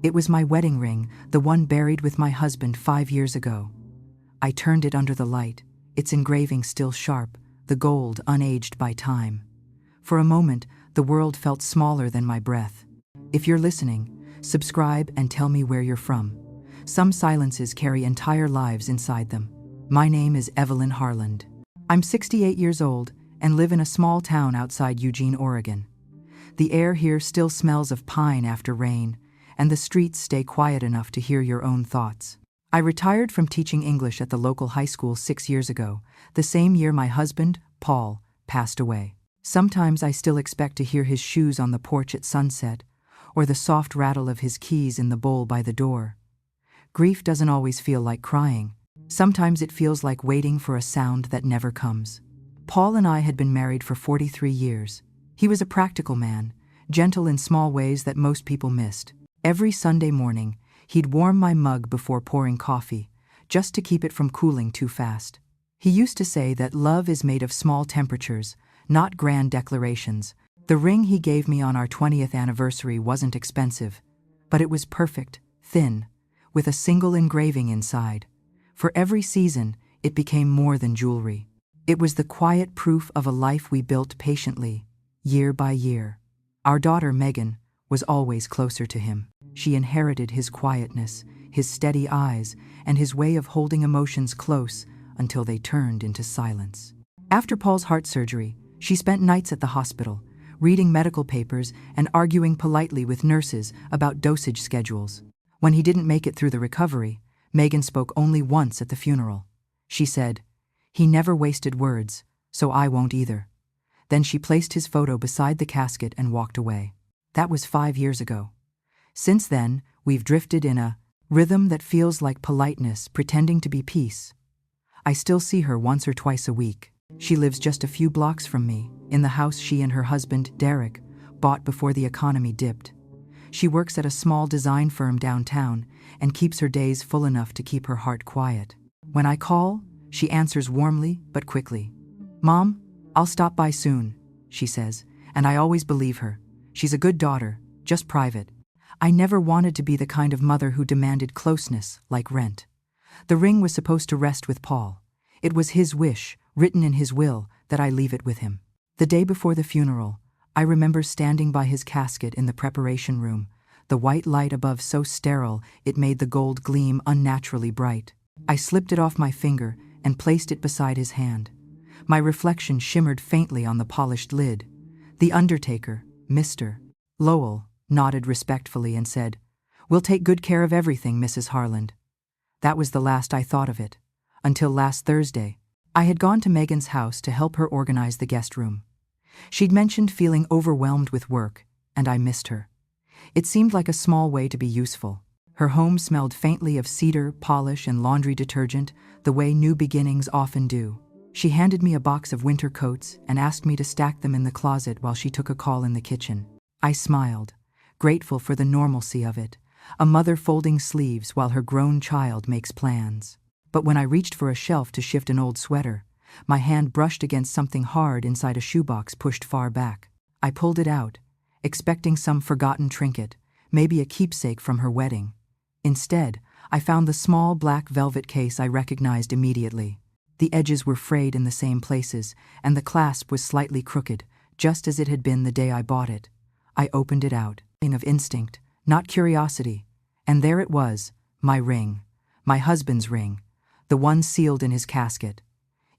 It was my wedding ring, the one buried with my husband 5 years ago. I turned it under the light, its engraving still sharp, the gold unaged by time. For a moment, the world felt smaller than my breath. If you're listening, subscribe and tell me where you're from. Some silences carry entire lives inside them. My name is Evelyn Harland. I'm 68 years old and live in a small town outside Eugene, Oregon. The air here still smells of pine after rain, and the streets stay quiet enough to hear your own thoughts. I retired from teaching English at the local high school 6 years ago, the same year my husband, Paul, passed away. Sometimes I still expect to hear his shoes on the porch at sunset, or the soft rattle of his keys in the bowl by the door. Grief doesn't always feel like crying. Sometimes it feels like waiting for a sound that never comes. Paul and I had been married for 43 years. He was a practical man, gentle in small ways that most people missed. Every Sunday morning, he'd warm my mug before pouring coffee, just to keep it from cooling too fast. He used to say that love is made of small temperatures, not grand declarations. The ring he gave me on our 20th anniversary wasn't expensive, but it was perfect, thin, with a single engraving inside. For every season, it became more than jewelry. It was the quiet proof of a life we built patiently, year by year. Our daughter, Megan, was always closer to him. She inherited his quietness, his steady eyes, and his way of holding emotions close until they turned into silence. After Paul's heart surgery, she spent nights at the hospital, reading medical papers and arguing politely with nurses about dosage schedules. When he didn't make it through the recovery, Megan spoke only once at the funeral. She said, "He never wasted words, so I won't either." Then she placed his photo beside the casket and walked away. That was 5 years ago. Since then, we've drifted in a rhythm that feels like politeness pretending to be peace. I still see her once or twice a week. She lives just a few blocks from me, in the house she and her husband, Derek, bought before the economy dipped. She works at a small design firm downtown and keeps her days full enough to keep her heart quiet. When I call, she answers warmly but quickly. "Mom, I'll stop by soon," she says, and I always believe her. She's a good daughter, just private. I never wanted to be the kind of mother who demanded closeness like rent. The ring was supposed to rest with Paul. It was his wish, written in his will, that I leave it with him. The day before the funeral, I remember standing by his casket in the preparation room, the white light above so sterile it made the gold gleam unnaturally bright. I slipped it off my finger and placed it beside his hand. My reflection shimmered faintly on the polished lid. The undertaker, Mr. Lowell, nodded respectfully and said, "We'll take good care of everything, Mrs. Harland." That was the last I thought of it. Until last Thursday, I had gone to Megan's house to help her organize the guest room. She'd mentioned feeling overwhelmed with work, and I missed her. It seemed like a small way to be useful. Her home smelled faintly of cedar, polish, and laundry detergent, the way new beginnings often do. She handed me a box of winter coats and asked me to stack them in the closet while she took a call in the kitchen. I smiled, grateful for the normalcy of it, a mother folding sleeves while her grown child makes plans. But when I reached for a shelf to shift an old sweater, my hand brushed against something hard inside a shoebox pushed far back. I pulled it out, expecting some forgotten trinket, maybe a keepsake from her wedding. Instead, I found the small black velvet case I recognized immediately. The edges were frayed in the same places, and the clasp was slightly crooked, just as it had been the day I bought it. I opened it out, of instinct, not curiosity, and there it was, my ring, my husband's ring, the one sealed in his casket.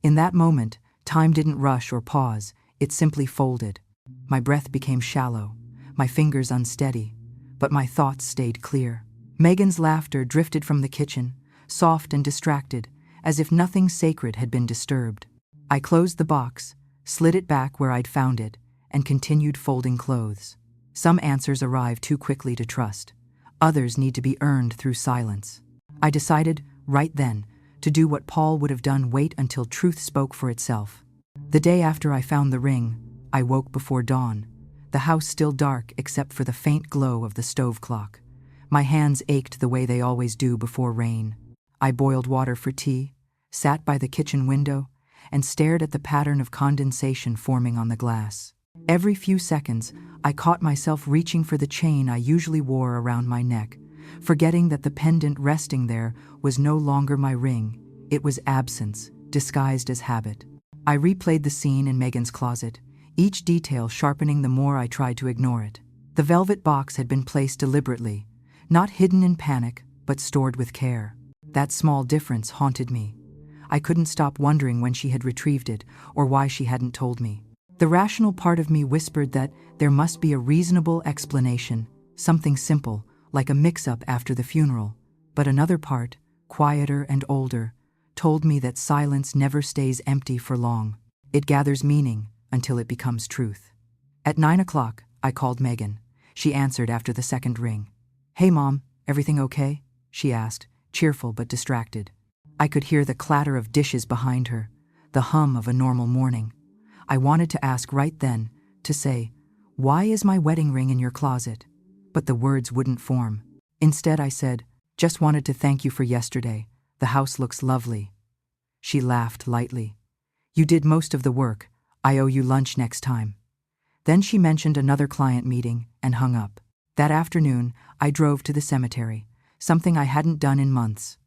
In that moment, time didn't rush or pause, it simply folded. My breath became shallow, my fingers unsteady, but my thoughts stayed clear. Megan's laughter drifted from the kitchen, soft and distracted, as if nothing sacred had been disturbed. I closed the box, slid it back where I'd found it, and continued folding clothes. Some answers arrive too quickly to trust. Others need to be earned through silence. I decided, right then, to do what Paul would have done: wait until truth spoke for itself. The day after I found the ring, I woke before dawn, the house still dark except for the faint glow of the stove clock. My hands ached the way they always do before rain. I boiled water for tea, sat by the kitchen window, and stared at the pattern of condensation forming on the glass. Every few seconds, I caught myself reaching for the chain I usually wore around my neck, forgetting that the pendant resting there was no longer my ring. It was absence, disguised as habit. I replayed the scene in Megan's closet, each detail sharpening the more I tried to ignore it. The velvet box had been placed deliberately, not hidden in panic, but stored with care. That small difference haunted me. I couldn't stop wondering when she had retrieved it or why she hadn't told me. The rational part of me whispered that there must be a reasonable explanation, something simple, like a mix-up after the funeral. But another part, quieter and older, told me that silence never stays empty for long. It gathers meaning until it becomes truth. At 9 o'clock, I called Megan. She answered after the second ring. "Hey, Mom, everything okay?" she asked, cheerful but distracted. I could hear the clatter of dishes behind her, the hum of a normal morning. I wanted to ask right then, to say, "Why is my wedding ring in your closet?" But the words wouldn't form. Instead, I said, "Just wanted to thank you for yesterday. The house looks lovely." She laughed lightly. "You did most of the work. I owe you lunch next time." Then she mentioned another client meeting and hung up. That afternoon, I drove to the cemetery, something I hadn't done in months.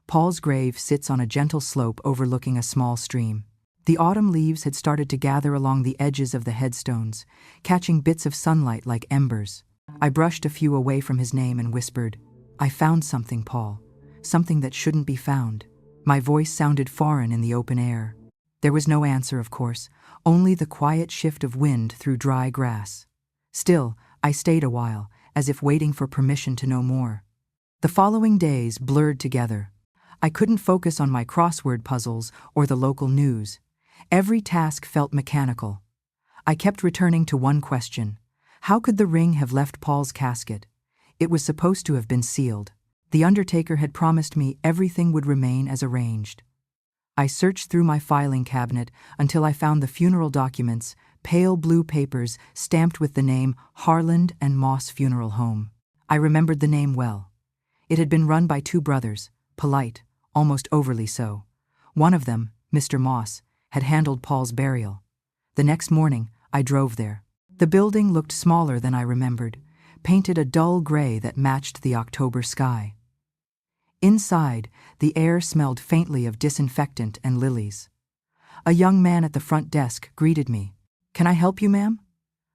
Paul's grave sits on a gentle slope overlooking a small stream. The autumn leaves had started to gather along the edges of the headstones, catching bits of sunlight like embers. I brushed a few away from his name and whispered, "I found something, Paul. Something that shouldn't be found." My voice sounded foreign in the open air. There was no answer, of course, only the quiet shift of wind through dry grass. Still, I stayed a while, as if waiting for permission to know more. The following days blurred together. I couldn't focus on my crossword puzzles or the local news. Every task felt mechanical. I kept returning to one question. How could the ring have left Paul's casket? It was supposed to have been sealed. The undertaker had promised me everything would remain as arranged. I searched through my filing cabinet until I found the funeral documents, pale blue papers stamped with the name Harland and Moss Funeral Home. I remembered the name well. It had been run by two brothers, polite, almost overly so. One of them, Mr. Moss, had handled Paul's burial. The next morning, I drove there. The building looked smaller than I remembered, painted a dull gray that matched the October sky. Inside, the air smelled faintly of disinfectant and lilies. A young man at the front desk greeted me. "Can I help you, ma'am?"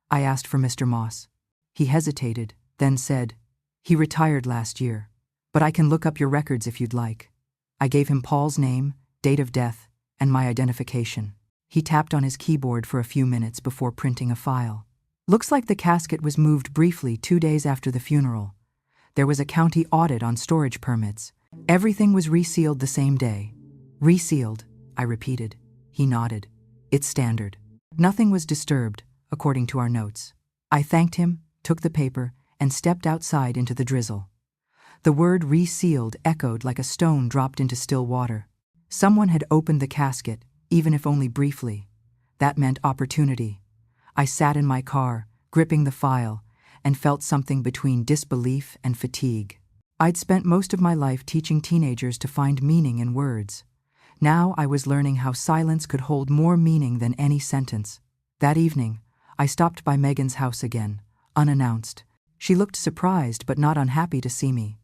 I asked for Mr. Moss. He hesitated, then said, "He retired last year, but I can look up your records if you'd like." I gave him Paul's name, date of death, and my identification. He tapped on his keyboard for a few minutes before printing a file. "Looks like the casket was moved briefly 2 days after the funeral. There was a county audit on storage permits. Everything was resealed the same day." "Resealed," I repeated. He nodded. "It's standard." Nothing was disturbed, according to our notes. I thanked him, took the paper, and stepped outside into the drizzle. The word "resealed" echoed like a stone dropped into still water. Someone had opened the casket, even if only briefly. That meant opportunity. I sat in my car, gripping the file, and felt something between disbelief and fatigue. I'd spent most of my life teaching teenagers to find meaning in words. Now I was learning how silence could hold more meaning than any sentence. That evening, I stopped by Megan's house again, unannounced. She looked surprised but not unhappy to see me.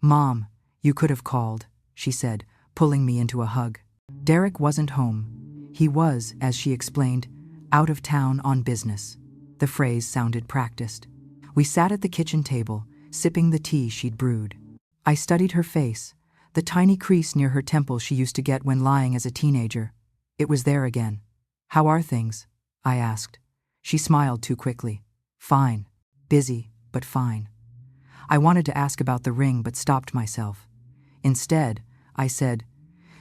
"Mom, you could have called," she said, pulling me into a hug. Derek wasn't home. He was, as she explained, out of town on business. The phrase sounded practiced. We sat at the kitchen table, sipping the tea she'd brewed. I studied her face, the tiny crease near her temple she used to get when lying as a teenager. It was there again. "How are things?" I asked. She smiled too quickly. "Fine. Busy, but fine." I wanted to ask about the ring but stopped myself. Instead, I said,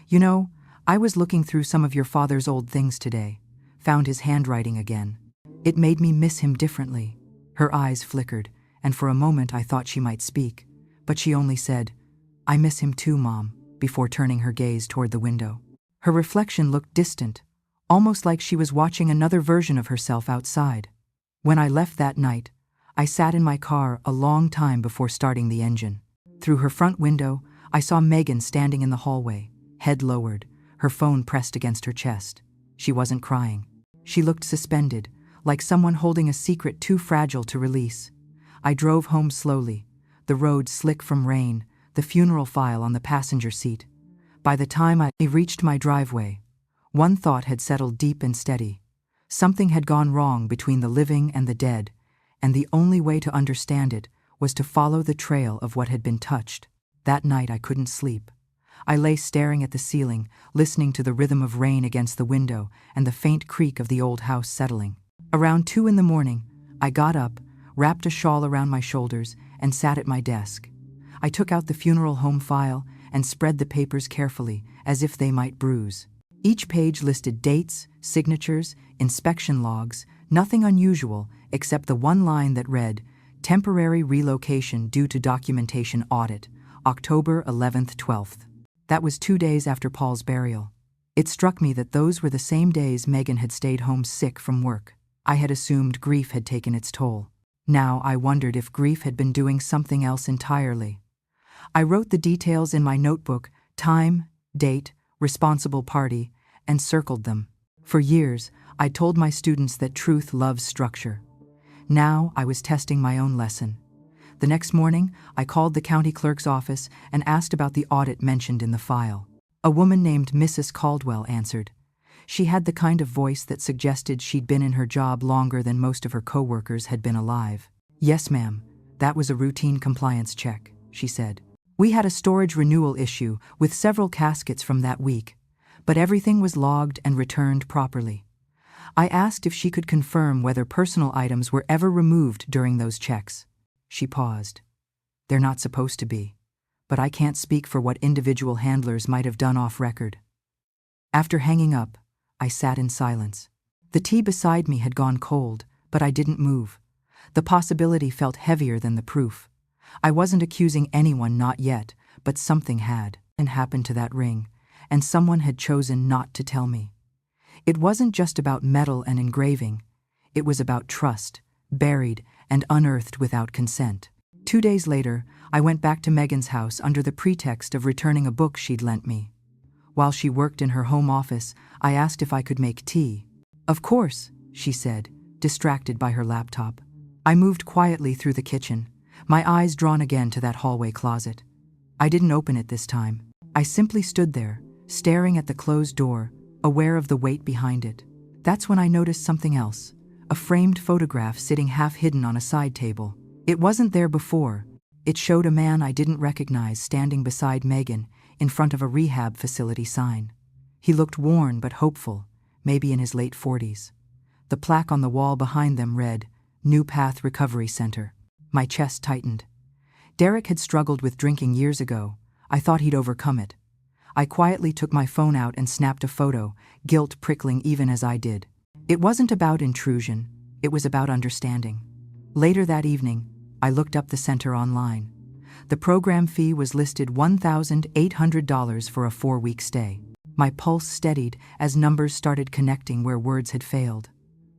"You know, I was looking through some of your father's old things today. Found his handwriting again. It made me miss him differently." Her eyes flickered, and for a moment I thought she might speak, but she only said, "I miss him too, Mom," before turning her gaze toward the window. Her reflection looked distant, almost like she was watching another version of herself outside. When I left that night, I sat in my car a long time before starting the engine. Through her front window, I saw Megan standing in the hallway, head lowered, her phone pressed against her chest. She wasn't crying. She looked suspended, like someone holding a secret too fragile to release. I drove home slowly, the road slick from rain, the funeral file on the passenger seat. By the time I reached my driveway, one thought had settled deep and steady. Something had gone wrong between the living and the dead, and the only way to understand it was to follow the trail of what had been touched. That night I couldn't sleep. I lay staring at the ceiling, listening to the rhythm of rain against the window and the faint creak of the old house settling. Around 2 a.m, I got up, wrapped a shawl around my shoulders, and sat at my desk. I took out the funeral home file and spread the papers carefully, as if they might bruise. Each page listed dates, signatures, inspection logs, nothing unusual except the one line that read, "Temporary relocation due to documentation audit, October 11th, 12th. That was 2 days after Paul's burial. It struck me that those were the same days Megan had stayed home sick from work. I had assumed grief had taken its toll. Now I wondered if grief had been doing something else entirely. I wrote the details in my notebook, time, date, responsible party, and circled them. For years, I told my students that truth loves structure. Now I was testing my own lesson. The next morning, I called the county clerk's office and asked about the audit mentioned in the file. A woman named Mrs. Caldwell answered. She had the kind of voice that suggested she'd been in her job longer than most of her co-workers had been alive. "Yes, ma'am, that was a routine compliance check," she said. "We had a storage renewal issue with several caskets from that week, but everything was logged and returned properly." I asked if she could confirm whether personal items were ever removed during those checks. She paused. "They're not supposed to be, but I can't speak for what individual handlers might have done off record." After hanging up, I sat in silence. The tea beside me had gone cold, but I didn't move. The possibility felt heavier than the proof. I wasn't accusing anyone, not yet, but something had happened to that ring, and someone had chosen not to tell me. It wasn't just about metal and engraving. It was about trust, buried and unearthed without consent. 2 days later, I went back to Megan's house under the pretext of returning a book she'd lent me. While she worked in her home office, I asked if I could make tea. "Of course," she said, distracted by her laptop. I moved quietly through the kitchen, my eyes drawn again to that hallway closet. I didn't open it this time. I simply stood there, staring at the closed door, aware of the weight behind it. That's when I noticed something else, a framed photograph sitting half-hidden on a side table. It wasn't there before. It showed a man I didn't recognize standing beside Megan, in front of a rehab facility sign. He looked worn but hopeful, maybe in his late 40s. The plaque on the wall behind them read, "New Path Recovery Center." My chest tightened. Derek had struggled with drinking years ago. I thought he'd overcome it. I quietly took my phone out and snapped a photo, guilt prickling even as I did. It wasn't about intrusion, it was about understanding. Later that evening, I looked up the center online. The program fee was listed $1,800 for a 4-week stay. My pulse steadied as numbers started connecting where words had failed.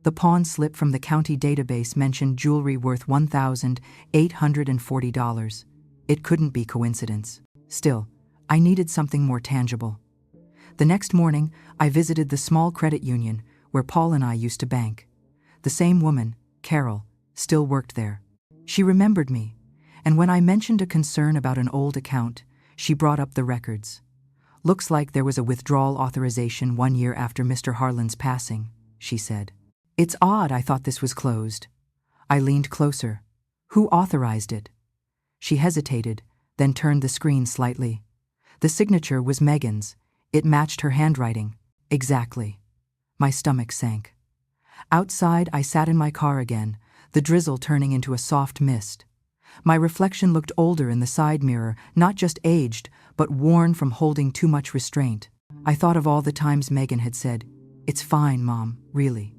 The pawn slip from the county database mentioned jewelry worth $1,840. It couldn't be coincidence. Still, I needed something more tangible. The next morning, I visited the small credit union where Paul and I used to bank. The same woman, Carol, still worked there. She remembered me, and when I mentioned a concern about an old account, she brought up the records. "Looks like there was a withdrawal authorization 1 year after Mr. Harlan's passing," she said. "It's odd I thought this was closed." I leaned closer. "Who authorized it?" She hesitated, then turned the screen slightly. The signature was Megan's. It matched her handwriting. Exactly. My stomach sank. Outside, I sat in my car again, the drizzle turning into a soft mist. My reflection looked older in the side mirror, not just aged, but worn from holding too much restraint. I thought of all the times Megan had said, "It's fine, Mom, really."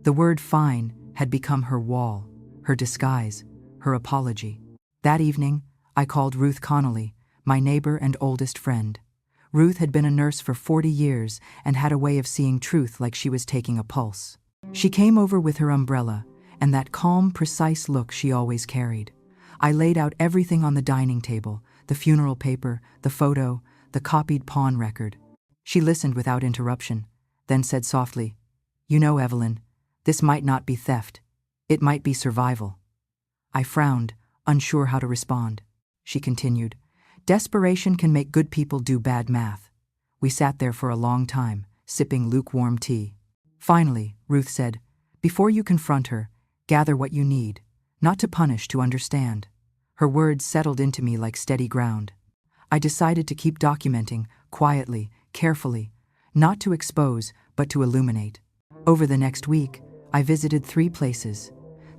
The word fine had become her wall, her disguise, her apology. That evening, I called Ruth Connolly, my neighbor and oldest friend. Ruth had been a nurse for 40 years and had a way of seeing truth like she was taking a pulse. She came over with her umbrella and that calm, precise look she always carried. I laid out everything on the dining table, the funeral paper, the photo, the copied pawn record. She listened without interruption, then said softly, "You know, Evelyn, this might not be theft. It might be survival." I frowned, unsure how to respond. She continued, "Desperation can make good people do bad math." We sat there for a long time, sipping lukewarm tea. Finally, Ruth said, "Before you confront her, gather what you need, not to punish, to understand." Her words settled into me like steady ground. I decided to keep documenting, quietly, carefully, not to expose, but to illuminate. Over the next week, I visited 3 places.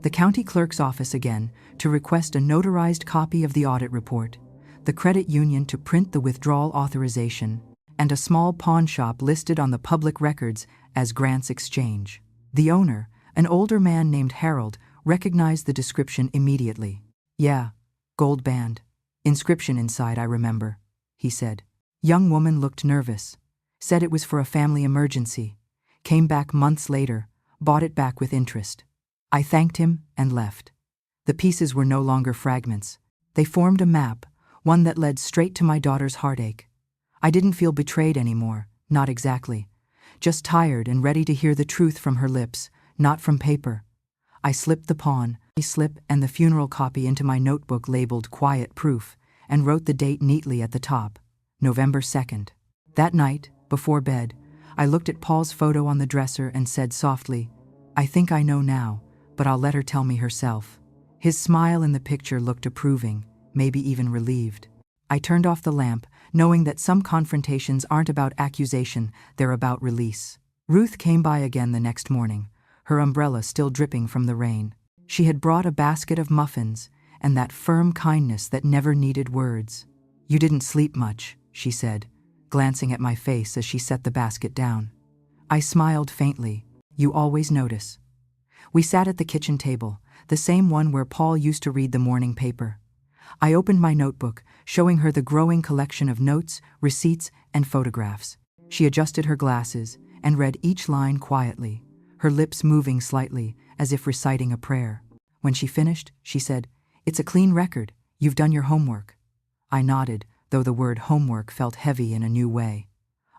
The county clerk's office again, to request a notarized copy of the audit report, the credit union to print the withdrawal authorization, and a small pawn shop listed on the public records as Grant's Exchange. The owner, an older man named Harold, recognized the description immediately. "Yeah, gold band. Inscription inside, I remember," he said. Young woman looked nervous, said it was for a family emergency, came back months later, bought it back with interest. I thanked him and left. The pieces were no longer fragments. They formed a map, one that led straight to my daughter's heartache. I didn't feel betrayed anymore, not exactly. Just tired and ready to hear the truth from her lips, not from paper. I slipped the pawn, slip and the funeral copy into my notebook labeled Quiet Proof, and wrote the date neatly at the top, November 2nd. That night, before bed, I looked at Paul's photo on the dresser and said softly, "I think I know now, but I'll let her tell me herself." His smile in the picture looked approving, maybe even relieved. I turned off the lamp, knowing that some confrontations aren't about accusation, they're about release. Ruth came by again the next morning, her umbrella still dripping from the rain. She had brought a basket of muffins, and that firm kindness that never needed words. "You didn't sleep much," she said, glancing at my face as she set the basket down. I smiled faintly. "You always notice." We sat at the kitchen table, the same one where Paul used to read the morning paper. I opened my notebook, showing her the growing collection of notes, receipts, and photographs. She adjusted her glasses and read each line quietly, her lips moving slightly, as if reciting a prayer. When she finished, she said, "It's a clean record. You've done your homework." I nodded, though the word homework felt heavy in a new way.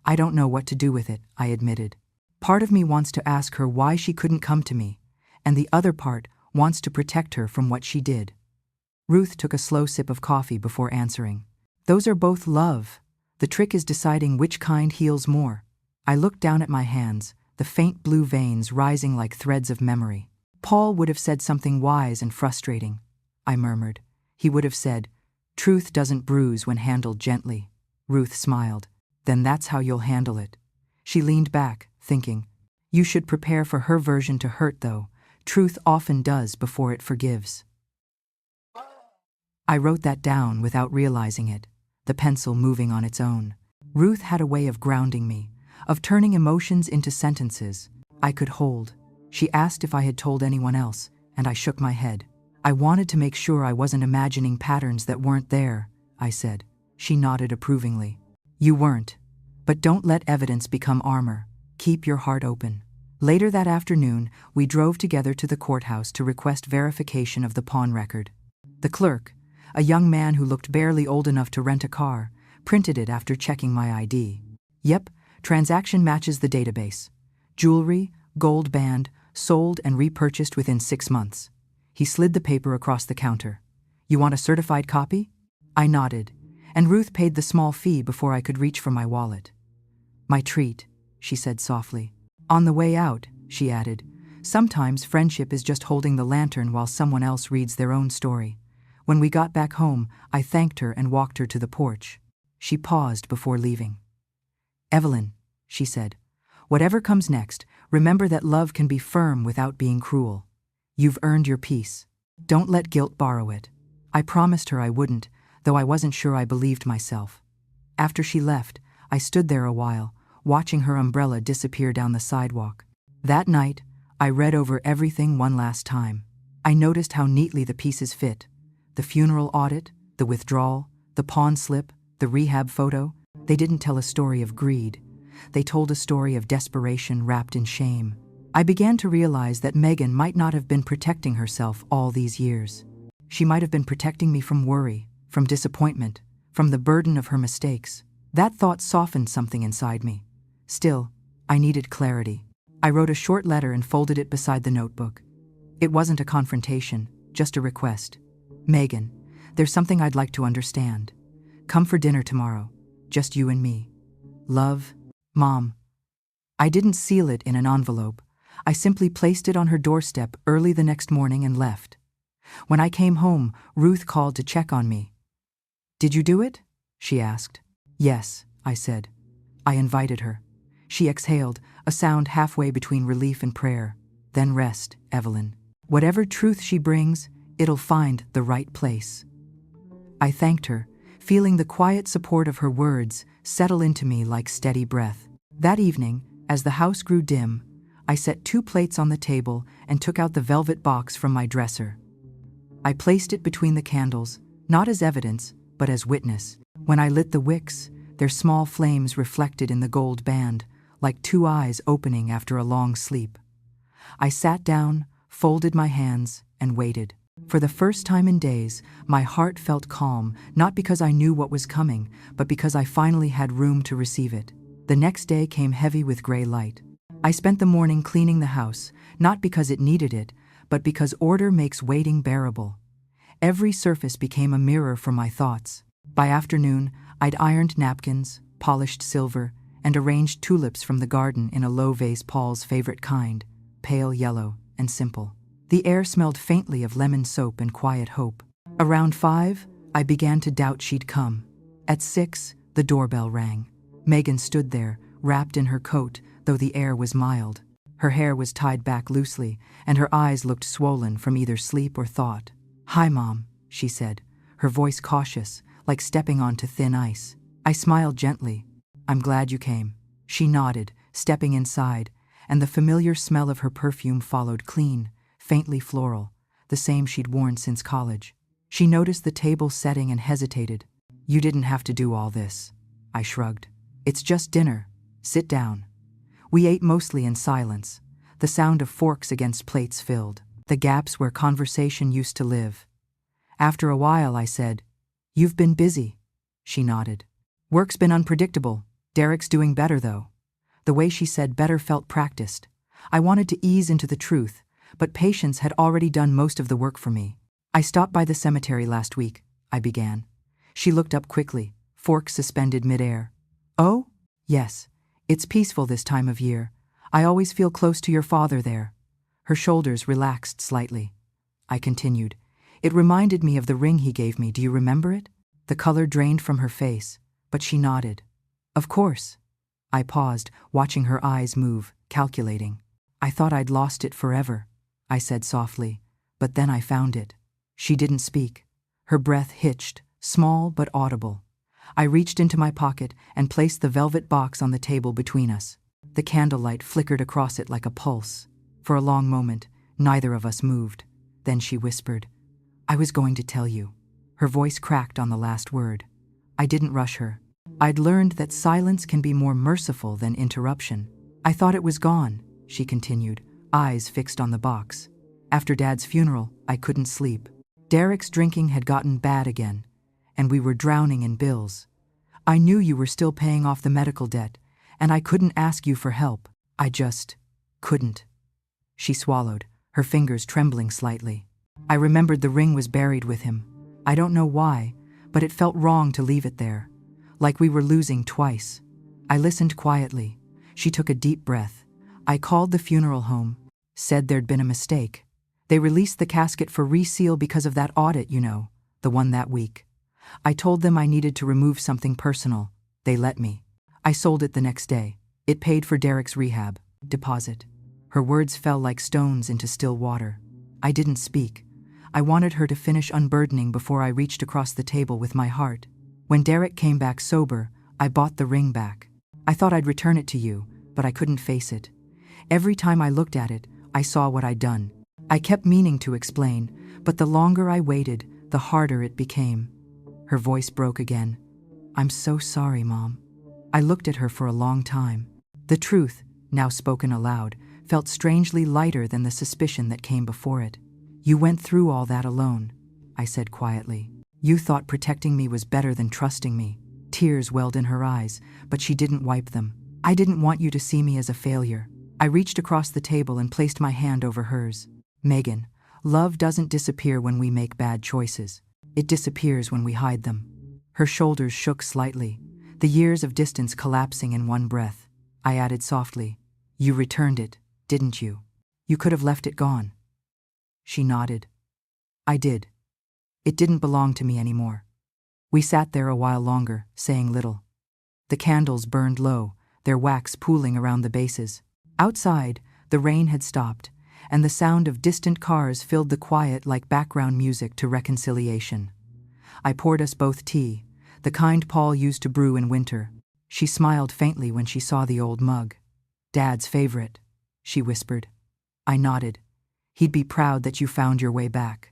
"I don't know what to do with it," I admitted. Part of me wants to ask her why she couldn't come to me, and the other part wants to protect her from what she did. Ruth took a slow sip of coffee before answering. "Those are both love. The trick is deciding which kind heals more." I looked down at my hands, the faint blue veins rising like threads of memory. "Paul would have said something wise and frustrating," I murmured. "He would have said, 'Truth doesn't bruise when handled gently.'" Ruth smiled. "Then that's how you'll handle it." She leaned back, thinking, "You should prepare for her version to hurt, though. Truth often does before it forgives." I wrote that down without realizing it, the pencil moving on its own. Ruth had a way of grounding me, of turning emotions into sentences I could hold. She asked if I had told anyone else, and I shook my head. "I wanted to make sure I wasn't imagining patterns that weren't there," I said. She nodded approvingly. "You weren't. But don't let evidence become armor. Keep your heart open." Later that afternoon, we drove together to the courthouse to request verification of the pawn record. The clerk, a young man who looked barely old enough to rent a car, printed it after checking my ID. "Yep, transaction matches the database. Jewelry, gold band, sold and repurchased within 6 months." He slid the paper across the counter. "You want a certified copy?" I nodded, and Ruth paid the small fee before I could reach for my wallet. "My treat," she said softly. "On the way out," she added, "sometimes friendship is just holding the lantern while someone else reads their own story." When we got back home, I thanked her and walked her to the porch. She paused before leaving. "Evelyn," she said, "whatever comes next, remember that love can be firm without being cruel. You've earned your peace. Don't let guilt borrow it." I promised her I wouldn't, though I wasn't sure I believed myself. After she left, I stood there a while, watching her umbrella disappear down the sidewalk. That night, I read over everything one last time. I noticed how neatly the pieces fit. The funeral audit, the withdrawal, the pawn slip, the rehab photo. They didn't tell a story of greed. They told a story of desperation wrapped in shame. I began to realize that Megan might not have been protecting herself all these years. She might have been protecting me from worry, from disappointment, from the burden of her mistakes. That thought softened something inside me. Still, I needed clarity. I wrote a short letter and folded it beside the notebook. It wasn't a confrontation, just a request. Megan, there's something I'd like to understand. Come for dinner tomorrow. Just you and me. Love, Mom. I didn't seal it in an envelope. I simply placed it on her doorstep early the next morning and left. When I came home, Ruth called to check on me. Did you do it? She asked. Yes, I said. I invited her. She exhaled, a sound halfway between relief and prayer. Then rest, Evelyn. Whatever truth she brings, it'll find the right place. I thanked her, feeling the quiet support of her words settle into me like steady breath. That evening, as the house grew dim, I set 2 plates on the table and took out the velvet box from my dresser. I placed it between the candles, not as evidence, but as witness. When I lit the wicks, their small flames reflected in the gold band, like 2 eyes opening after a long sleep. I sat down, folded my hands, and waited. For the first time in days, my heart felt calm, not because I knew what was coming, but because I finally had room to receive it. The next day came heavy with gray light. I spent the morning cleaning the house, not because it needed it, but because order makes waiting bearable. Every surface became a mirror for my thoughts. By afternoon, I'd ironed napkins, polished silver, and arranged tulips from the garden in a low vase, Paul's favorite kind, pale yellow and simple. The air smelled faintly of lemon soap and quiet hope. Around 5, I began to doubt she'd come. At 6, the doorbell rang. Megan stood there, wrapped in her coat, though the air was mild. Her hair was tied back loosely, and her eyes looked swollen from either sleep or thought. "Hi, Mom," she said, her voice cautious, like stepping onto thin ice. I smiled gently. "I'm glad you came." She nodded, stepping inside, and the familiar smell of her perfume followed, clean, faintly floral, the same she'd worn since college. She noticed the table setting and hesitated. "You didn't have to do all this." I shrugged. "It's just dinner. Sit down." We ate mostly in silence. The sound of forks against plates filled the gaps where conversation used to live. After a while I said, "You've been busy." She nodded. "Work's been unpredictable. Derek's doing better, though." The way she said better felt practiced. I wanted to ease into the truth, but patience had already done most of the work for me. "I stopped by the cemetery last week," I began. She looked up quickly, forks suspended midair. "Oh? Yes. It's peaceful this time of year. I always feel close to your father there." Her shoulders relaxed slightly. I continued. "It reminded me of the ring he gave me. Do you remember it?" The color drained from her face, but she nodded. "Of course." I paused, watching her eyes move, calculating. "I thought I'd lost it forever," I said softly, "but then I found it." She didn't speak. Her breath hitched, small but audible. I reached into my pocket and placed the velvet box on the table between us. The candlelight flickered across it like a pulse. For a long moment, neither of us moved. Then she whispered, "I was going to tell you." Her voice cracked on the last word. I didn't rush her. I'd learned that silence can be more merciful than interruption. "I thought it was gone," she continued, eyes fixed on the box. "After Dad's funeral, I couldn't sleep. Derek's drinking had gotten bad again, and we were drowning in bills. I knew you were still paying off the medical debt, and I couldn't ask you for help. I just couldn't." She swallowed, her fingers trembling slightly. I remembered the ring was buried with him. I don't know why, but it felt wrong to leave it there, like we were losing twice. I listened quietly. She took a deep breath. "I called the funeral home, said there'd been a mistake. They released the casket for reseal because of that audit, you know, the one that week. I told them I needed to remove something personal. They let me. I sold it the next day. It paid for Derek's rehab deposit." Her words fell like stones into still water. I didn't speak. I wanted her to finish unburdening before I reached across the table with my heart. "When Derek came back sober, I bought the ring back. I thought I'd return it to you, but I couldn't face it. Every time I looked at it, I saw what I'd done. I kept meaning to explain, but the longer I waited, the harder it became." Her voice broke again. "I'm so sorry, Mom." I looked at her for a long time. The truth, now spoken aloud, felt strangely lighter than the suspicion that came before it. "You went through all that alone," I said quietly. "You thought protecting me was better than trusting me." Tears welled in her eyes, but she didn't wipe them. "I didn't want you to see me as a failure." I reached across the table and placed my hand over hers. "Megan, Love doesn't disappear when we make bad choices. It disappears when we hide them. Her shoulders shook slightly, the years of distance collapsing in one breath. I added softly, "You returned it, didn't you? You could have left it gone." She nodded. "I did. It didn't belong to me anymore." We sat there a while longer, saying little. The candles burned low, their wax pooling around the bases. Outside, the rain had stopped, and the sound of distant cars filled the quiet like background music to reconciliation. I poured us both tea, the kind Paul used to brew in winter. She smiled faintly when she saw the old mug. "Dad's favorite," she whispered. I nodded. "He'd be proud that you found your way back."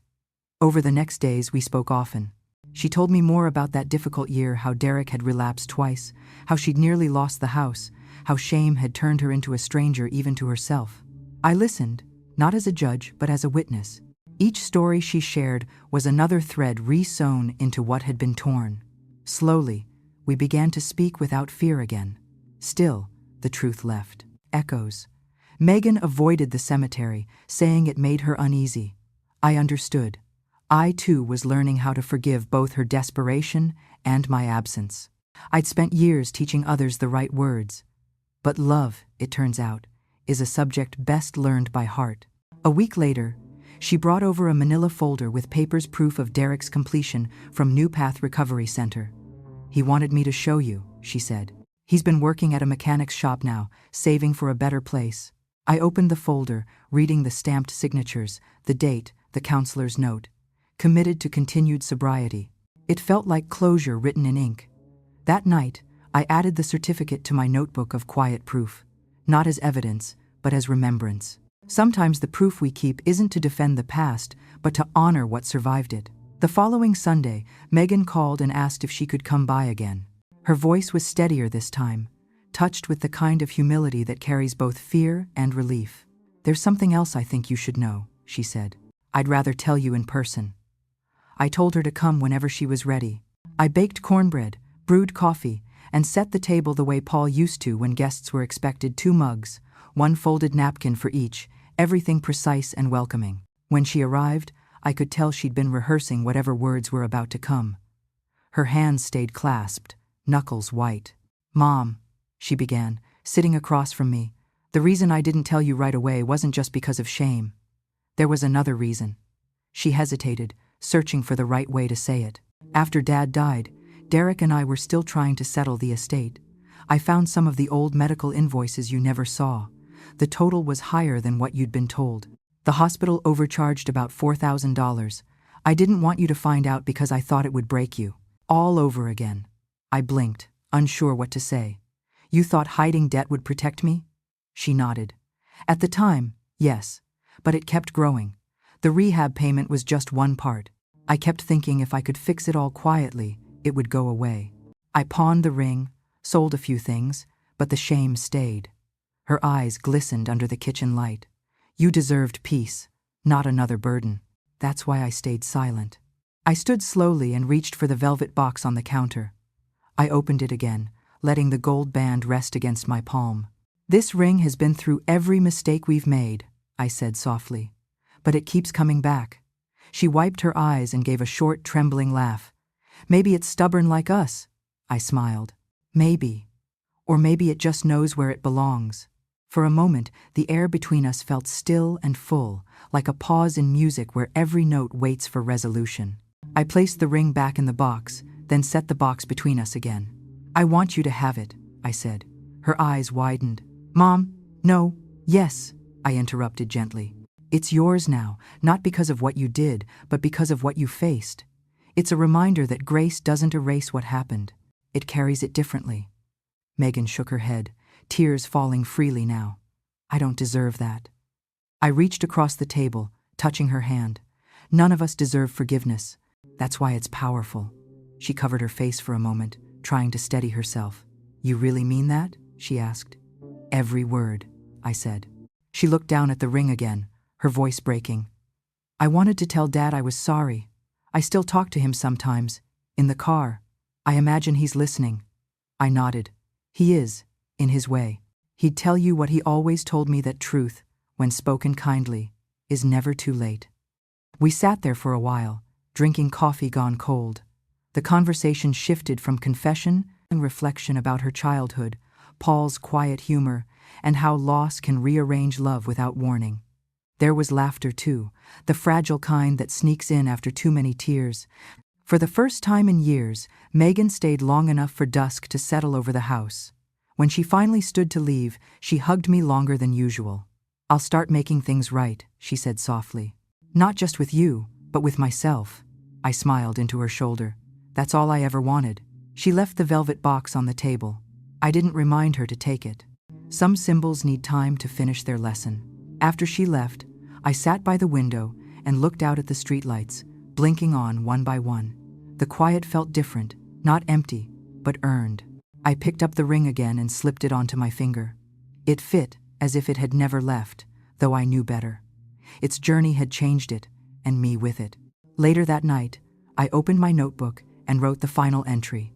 Over the next days, we spoke often. She told me more about that difficult year, how Derek had relapsed twice, how she'd nearly lost the house, how shame had turned her into a stranger even to herself. I listened, not as a judge, but as a witness. Each story she shared was another thread re-sewn into what had been torn. Slowly, we began to speak without fear again. Still, the truth left echoes. Megan avoided the cemetery, saying it made her uneasy. I understood. I, too, was learning how to forgive both her desperation and my absence. I'd spent years teaching others the right words. But love, it turns out, is a subject best learned by heart. A week later, she brought over a manila folder with papers proof of Derek's completion from New Path Recovery Center. "He wanted me to show you," she said. "He's been working at a mechanic's shop now, saving for a better place." I opened the folder, reading the stamped signatures, the date, the counselor's note. Committed to continued sobriety. It felt like closure written in ink. That night, I added the certificate to my notebook of quiet proof, not as evidence, but as remembrance. Sometimes the proof we keep isn't to defend the past, but to honor what survived it. The following Sunday, Megan called and asked if she could come by again. Her voice was steadier this time, touched with the kind of humility that carries both fear and relief. "There's something else I think you should know," she said. "I'd rather tell you in person." I told her to come whenever she was ready. I baked cornbread, brewed coffee, and set the table the way Paul used to when guests were expected: 2 mugs, 1 folded napkin for each, everything precise and welcoming. When she arrived, I could tell she'd been rehearsing whatever words were about to come. Her hands stayed clasped, knuckles white. "Mom," she began, sitting across from me, "the reason I didn't tell you right away wasn't just because of shame. There was another reason." She hesitated, searching for the right way to say it. "After Dad died, Derek and I were still trying to settle the estate. I found some of the old medical invoices you never saw. The total was higher than what you'd been told. The hospital overcharged about $4,000. I didn't want you to find out because I thought it would break you. All over again." I blinked, unsure what to say. "You thought hiding debt would protect me?" She nodded. "At the time, yes, but it kept growing. The rehab payment was just one part. I kept thinking if I could fix it all quietly, it would go away. I pawned the ring, sold a few things, but the shame stayed." Her eyes glistened under the kitchen light. "You deserved peace, not another burden. That's why I stayed silent." I stood slowly and reached for the velvet box on the counter. I opened it again, letting the gold band rest against my palm. "This ring has been through every mistake we've made," I said softly. "But it keeps coming back." She wiped her eyes and gave a short, trembling laugh. "Maybe it's stubborn like us," I smiled. "Maybe. Or maybe it just knows where it belongs." For a moment, the air between us felt still and full, like a pause in music where every note waits for resolution. I placed the ring back in the box, then set the box between us again. "I want you to have it," I said. Her eyes widened. "Mom, no, yes," I interrupted gently. "It's yours now, not because of what you did, but because of what you faced. It's a reminder that grace doesn't erase what happened. It carries it differently." Megan shook her head, tears falling freely now. "I don't deserve that." I reached across the table, touching her hand. "None of us deserve forgiveness. That's why it's powerful." She covered her face for a moment, trying to steady herself. "You really mean that?" she asked. "Every word," I said. She looked down at the ring again, her voice breaking. "I wanted to tell Dad I was sorry. I still talk to him sometimes, in the car. I imagine he's listening." I nodded. "He is, in his way. He'd tell you what he always told me, that truth, when spoken kindly, is never too late." We sat there for a while, drinking coffee gone cold. The conversation shifted from confession and reflection about her childhood, Paul's quiet humor, and how loss can rearrange love without warning. There was laughter too, the fragile kind that sneaks in after too many tears. For the first time in years, Megan stayed long enough for dusk to settle over the house. When she finally stood to leave, she hugged me longer than usual. "I'll start making things right," she said softly. "Not just with you, but with myself." I smiled into her shoulder. "That's all I ever wanted." She left the velvet box on the table. I didn't remind her to take it. Some symbols need time to finish their lesson. After she left, I sat by the window and looked out at the streetlights, blinking on one by one. The quiet felt different, not empty, but earned. I picked up the ring again and slipped it onto my finger. It fit, as if it had never left, though I knew better. Its journey had changed it, and me with it. Later that night, I opened my notebook and wrote the final entry.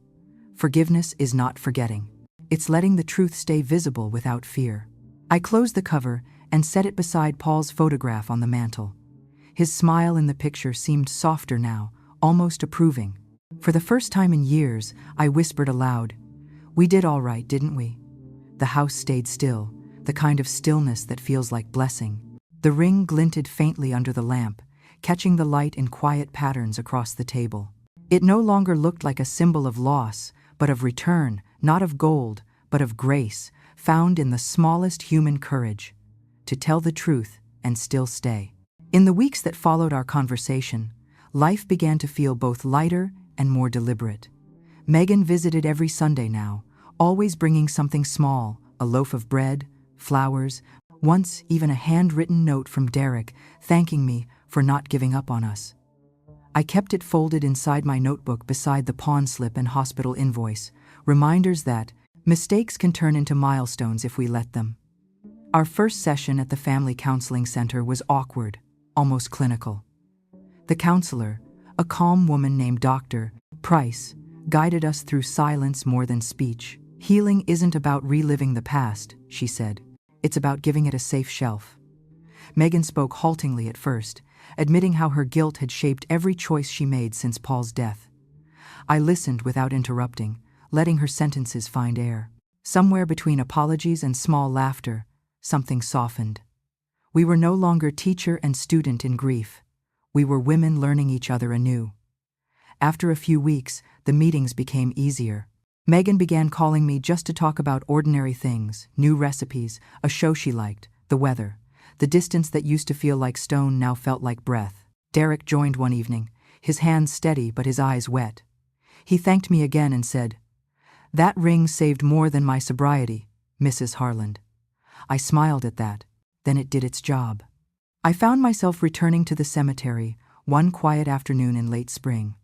Forgiveness is not forgetting. It's letting the truth stay visible without fear. I closed the cover and set it beside Paul's photograph on the mantel. His smile in the picture seemed softer now, almost approving. For the first time in years, I whispered aloud, "We did all right, didn't we?" The house stayed still, the kind of stillness that feels like blessing. The ring glinted faintly under the lamp, catching the light in quiet patterns across the table. It no longer looked like a symbol of loss, but of return, not of gold, but of grace, found in the smallest human courage. To tell the truth and still stay. In the weeks that followed our conversation, life began to feel both lighter and more deliberate. Megan visited every Sunday now, always bringing something small, a loaf of bread, flowers, once even a handwritten note from Derek thanking me for not giving up on us. I kept it folded inside my notebook beside the pawn slip and hospital invoice, reminders that mistakes can turn into milestones if we let them. Our first session at the family counseling center was awkward, almost clinical. The counselor, a calm woman named Dr. Price, guided us through silence more than speech. "Healing isn't about reliving the past," she said. "It's about giving it a safe shelf." Megan spoke haltingly at first, admitting how her guilt had shaped every choice she made since Paul's death. I listened without interrupting, letting her sentences find air. Somewhere between apologies and small laughter, something softened. We were no longer teacher and student in grief. We were women learning each other anew. After a few weeks, the meetings became easier. Megan began calling me just to talk about ordinary things, new recipes, a show she liked, the weather. The distance that used to feel like stone now felt like breath. Derek joined one evening, his hands steady but his eyes wet. He thanked me again and said, "That ring saved more than my sobriety, Mrs. Harland." I smiled at that. Then it did its job. I found myself returning to the cemetery one quiet afternoon in late spring.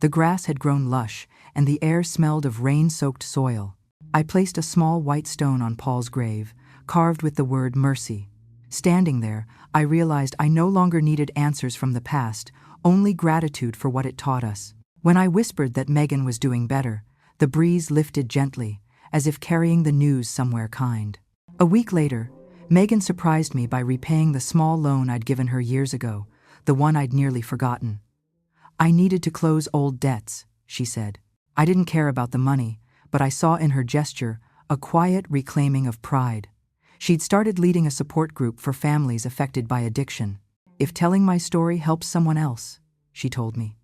The grass had grown lush, and the air smelled of rain-soaked soil. I placed a small white stone on Paul's grave, carved with the word mercy. Standing there, I realized I no longer needed answers from the past, only gratitude for what it taught us. When I whispered that Megan was doing better, the breeze lifted gently, as if carrying the news somewhere kind. A week later, Megan surprised me by repaying the small loan I'd given her years ago, the one I'd nearly forgotten. "I needed to close old debts," she said. I didn't care about the money, but I saw in her gesture a quiet reclaiming of pride. She'd started leading a support group for families affected by addiction. "If telling my story helps someone else," she told me,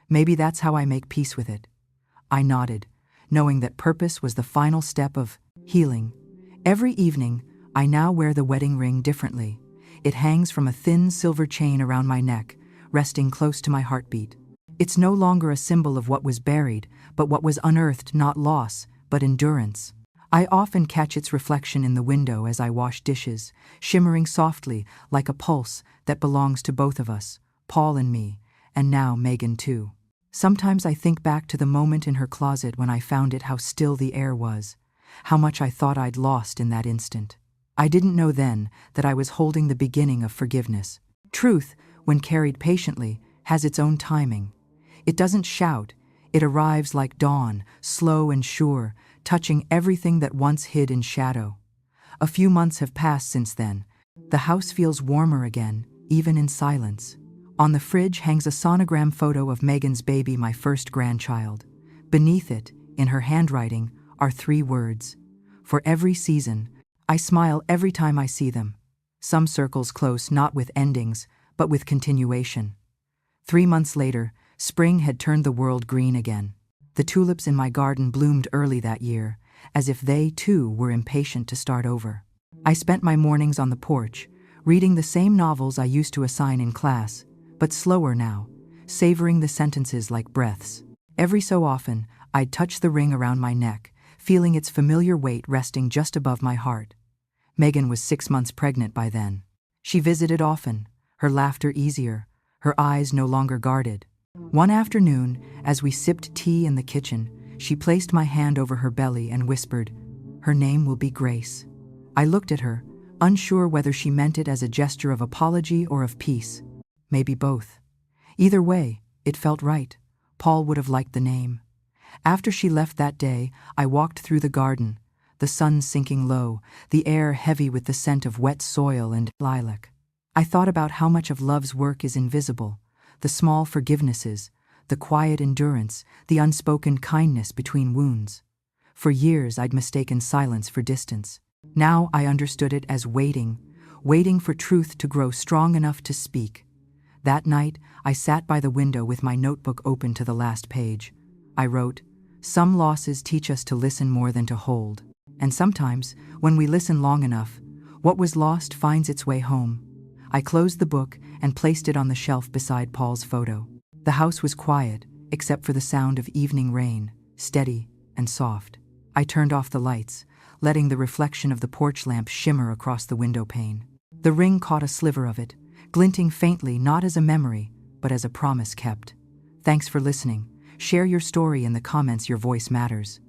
"maybe that's how I make peace with it." I nodded, knowing that purpose was the final step of healing. Every evening, I now wear the wedding ring differently. It hangs from a thin silver chain around my neck, resting close to my heartbeat. It's no longer a symbol of what was buried, but what was unearthed, not loss, but endurance. I often catch its reflection in the window as I wash dishes, shimmering softly like a pulse that belongs to both of us, Paul and me, and now Megan too. Sometimes I think back to the moment in her closet when I found it, how still the air was, how much I thought I'd lost in that instant. I didn't know then that I was holding the beginning of forgiveness. Truth, when carried patiently, has its own timing. It doesn't shout, it arrives like dawn, slow and sure, touching everything that once hid in shadow. A few months have passed since then. The house feels warmer again, even in silence. On the fridge hangs a sonogram photo of Megan's baby, my first grandchild. Beneath it, in her handwriting, are 3 words. For every season, I smile every time I see them. Some circles close not with endings, but with continuation. 3 months later, spring had turned the world green again. The tulips in my garden bloomed early that year, as if they, too, were impatient to start over. I spent my mornings on the porch, reading the same novels I used to assign in class, but slower now, savoring the sentences like breaths. Every so often, I'd touch the ring around my neck, feeling its familiar weight resting just above my heart. Megan was 6 months pregnant by then. She visited often, her laughter easier, her eyes no longer guarded. One afternoon, as we sipped tea in the kitchen, she placed my hand over her belly and whispered, "Her name will be Grace." I looked at her, unsure whether she meant it as a gesture of apology or of peace. Maybe both. Either way, it felt right. Paul would have liked the name. After she left that day, I walked through the garden, the sun sinking low, the air heavy with the scent of wet soil and lilac. I thought about how much of love's work is invisible, the small forgivenesses, the quiet endurance, the unspoken kindness between wounds. For years I'd mistaken silence for distance. Now I understood it as waiting for truth to grow strong enough to speak. That night, I sat by the window with my notebook open to the last page. I wrote, "Some losses teach us to listen more than to hold. And sometimes, when we listen long enough, what was lost finds its way home." I closed the book and placed it on the shelf beside Paul's photo. The house was quiet, except for the sound of evening rain, steady and soft. I turned off the lights, letting the reflection of the porch lamp shimmer across the window pane. The ring caught a sliver of it, glinting faintly not as a memory, but as a promise kept. Thanks for listening. Share your story in the comments, your voice matters.